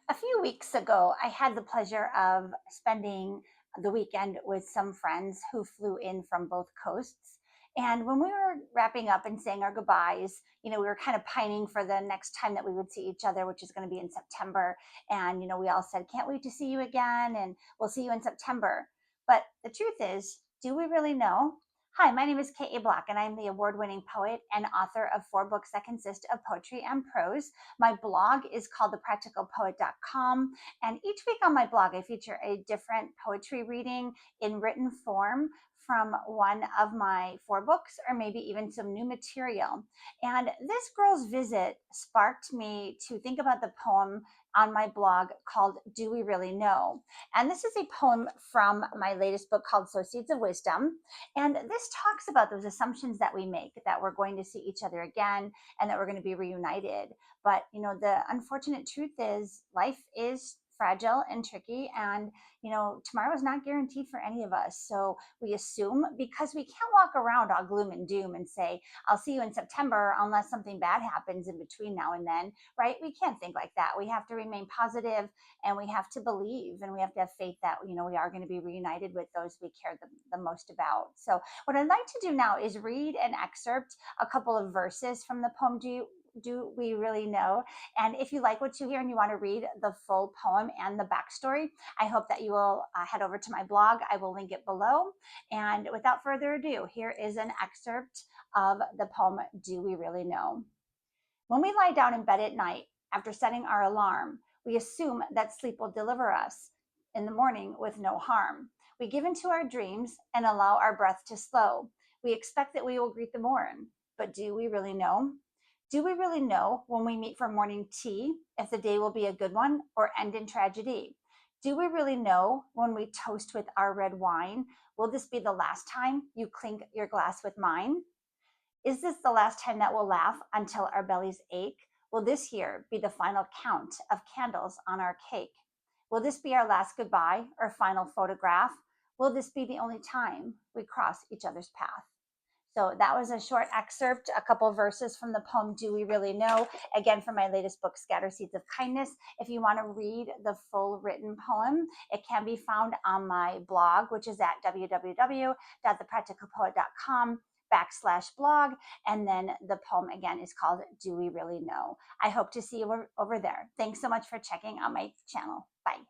A few weeks ago, I had the pleasure of spending the weekend with some friends who flew in from both coasts. And when we were wrapping up and saying our goodbyes, we were kind of pining for the next time that we would see each other, which is going to be in September. And, we all said, can't wait to see you again. And we'll see you in September. But the truth is, do we really know? Hi, my name is Kate Bloch, and I'm the award winning poet and author of 4 books that consist of poetry and prose. My blog is called thepracticalpoet.com. And each week on my blog, I feature a different poetry reading in written form from one of my 4 books, or maybe even some new material. And this girl's visit sparked me to think about the poem on my blog called Do We Really Know? And this is a poem from my latest book called So Seeds of Wisdom. And this talks about those assumptions that we make, that we're going to see each other again and that we're going to be reunited. But, the unfortunate truth is life is fragile and tricky, and tomorrow is not guaranteed for any of us. So we assume, because we can't walk around all gloom and doom and say, I'll see you in September unless something bad happens in between now and then, right? We can't think like that. We have to remain positive, and we have to believe, and we have to have faith that we are going to be reunited with those we care the most about. So what I'd like to do now is read an excerpt, a couple of verses from the poem Do We Really Know? And if you like what you hear and you want to read the full poem and the backstory, I hope that you will head over to my blog. I will link it below. And without further ado, here is an excerpt of the poem Do We Really Know? When we lie down in bed at night after setting our alarm, we assume that sleep will deliver us in the morning with no harm. We give into our dreams and allow our breath to slow. We expect that we will greet the morn, but do we really know? Do we really know when we meet for morning tea if the day will be a good one or end in tragedy? Do we really know when we toast with our red wine? Will this be the last time you clink your glass with mine? Is this the last time that we'll laugh until our bellies ache? Will this year be the final count of candles on our cake? Will this be our last goodbye or final photograph? Will this be the only time we cross each other's path? So that was a short excerpt, a couple of verses from the poem Do We Really Know? Again, from my latest book, Scatter Seeds of Kindness. If you want to read the full written poem, it can be found on my blog, which is at www.thepracticalpoet.com/blog. And then the poem again is called Do We Really Know? I hope to see you over there. Thanks so much for checking out my channel. Bye.